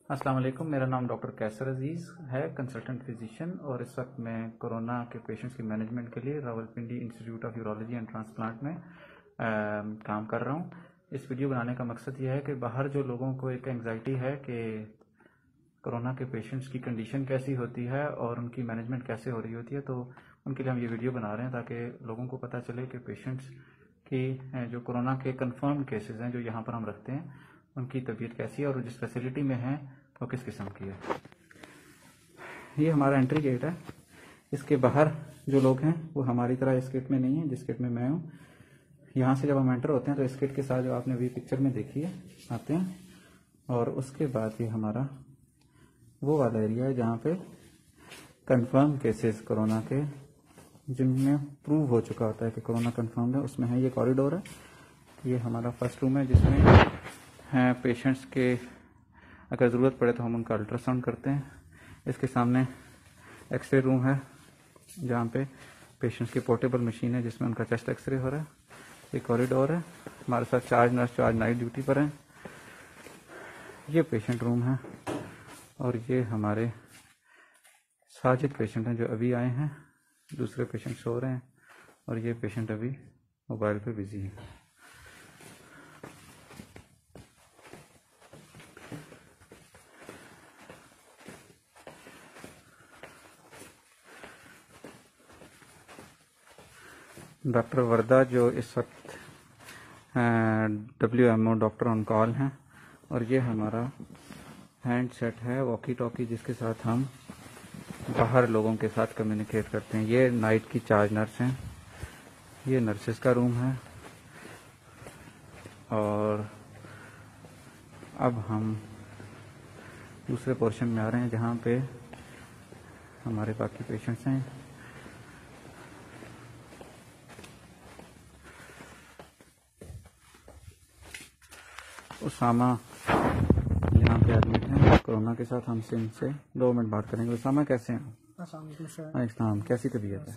अस्सलाम वालेकुम। मेरा नाम डॉक्टर कैसर अजीज़ है, कंसल्टेंट फिजिशियन, और इस वक्त मैं कोरोना के पेशेंट्स की मैनेजमेंट के लिए Rawalpindi institute of urology and transplant में काम कर रहा हूँ। इस वीडियो बनाने का मकसद यह है कि बाहर जो लोगों को एक एंग्जाइटी है कि कोरोना के पेशेंट्स की कंडीशन कैसी होती है और उनकी मैनेजमेंट कैसे हो रही होती है, तो उनके लिए हम ये वीडियो बना रहे हैं ताकि लोगों को पता चले कि पेशेंट्स की जो कोरोना के कंफर्म केसेस हैं जो यहाँ पर हम रखते हैं उनकी तबीयत कैसी है और जिस फैसिलिटी में है वो किस किस्म की है। ये हमारा एंट्री गेट है। इसके बाहर जो लोग हैं वो हमारी तरह इस गेट में नहीं है जिस गेट में मैं हूँ। यहाँ से जब हम एंटर होते हैं तो इस गेट के साथ जो आपने अभी पिक्चर में देखी है आते हैं, और उसके बाद ये हमारा वो वाला एरिया है जहाँ पे कंफर्म केसेस कोरोना के जिनमें प्रूव हो चुका होता है कि कोरोना कंफर्म है, उसमें है। ये कॉरिडोर है, ये हमारा फर्स्ट रूम है जिसमें हैं पेशेंट्स के अगर ज़रूरत पड़े तो हम उनका अल्ट्रासाउंड करते हैं। इसके सामने एक्सरे रूम है जहाँ पे पेशेंट्स की पोर्टेबल मशीन है जिसमें उनका चेस्ट एक्सरे हो रहा है। ये कॉरिडोर है। हमारे साथ 4 नर्स जो आज नाइट ड्यूटी पर हैं। ये पेशेंट रूम है और ये हमारे साजिद पेशेंट हैं जो अभी आए हैं। दूसरे पेशेंट सो रहे हैं और ये पेशेंट अभी मोबाइल पे बिजी है। डॉक्टर वर्दा जो इस वक्त WMO डॉक्टर ऑन कॉल हैं, और ये हमारा हैंड सेट है वॉकी टॉकी जिसके साथ हम बाहर लोगों के साथ कम्युनिकेट करते हैं। ये नाइट की 4 नर्स हैं। ये नर्सेस का रूम है। और अब हम दूसरे पोर्शन में आ रहे हैं जहाँ पे हमारे बाकी पेशेंट्स हैं। उसामा यहाँ पे एडमिट है कोरोना के साथ। हमसे इनसे 2 मिनट बात करेंगे। उसामा कैसे हैं? अस्सलाम, कैसी तबीयत है?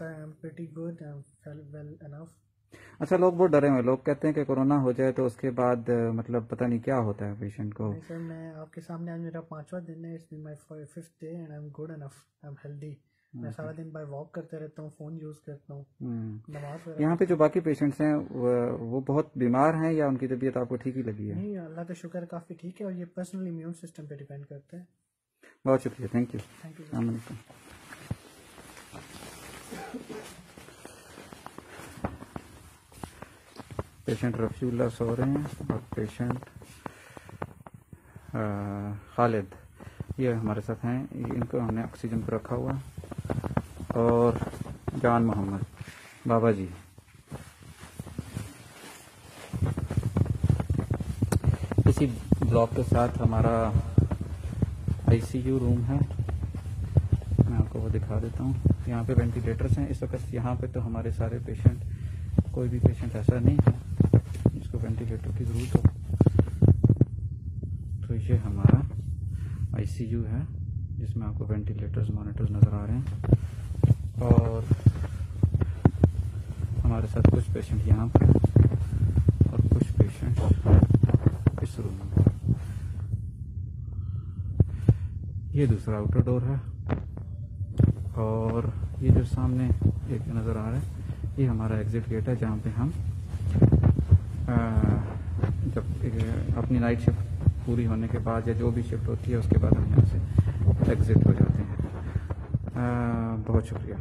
अच्छा, लोग बहुत डरे हुए। लोग कहते हैं कि कोरोना हो जाए तो उसके बाद मतलब पता नहीं क्या होता है पेशेंट को। सर, मैं आपके सामने आज मेरा 5वां दिन है। It's been my 5th day and I am good enough, I am healthy. मैं सारा दिन बाय वॉक करते रहता हूँ, फोन यूज करता हूँ, नमाज। यहाँ पे जो बाकी पेशेंट्स हैं वो बहुत बीमार हैं या उनकी तबीयत आपको ठीक ही लगी है? नहीं, अल्लाह का शुक्र काफी ठीक है और ये पर्सनल इम्यून सिस्टम पे डिपेंड करता है। बहुत शुक्रिया, थैंक यू। पेशेंट रफीउल्लाह सो रहे हैं और पेशेंट खालिद ये हमारे साथ हैं। इनको हमने ऑक्सीजन पर रखा हुआ। और जान मोहम्मद बाबा जी। इसी ब्लॉक के साथ हमारा ICU रूम है। मैं आपको वो दिखा देता हूँ। यहाँ पे वेंटिलेटर्स हैं इस वक्त। यहाँ पे तो हमारे सारे पेशेंट, कोई भी पेशेंट ऐसा नहीं है जिसको वेंटिलेटर की ज़रूरत हो। तो ये हमारा ICU है जिसमें आपको वेंटिलेटर्स, मॉनिटर्स नज़र आ रहे हैं। और हमारे साथ कुछ पेशेंट यहाँ पर और कुछ पेशेंट इस रूम में। ये दूसरा आउटर डोर है। और ये जो सामने एक नज़र आ रहा है ये हमारा एग्जिट गेट है जहाँ पे हम जब अपनी नाइट शिफ्ट पूरी होने के बाद या जो भी शिफ्ट होती है उसके बाद हम यहाँ से एग्जिट हो जाते हैं। बहुत शुक्रिया।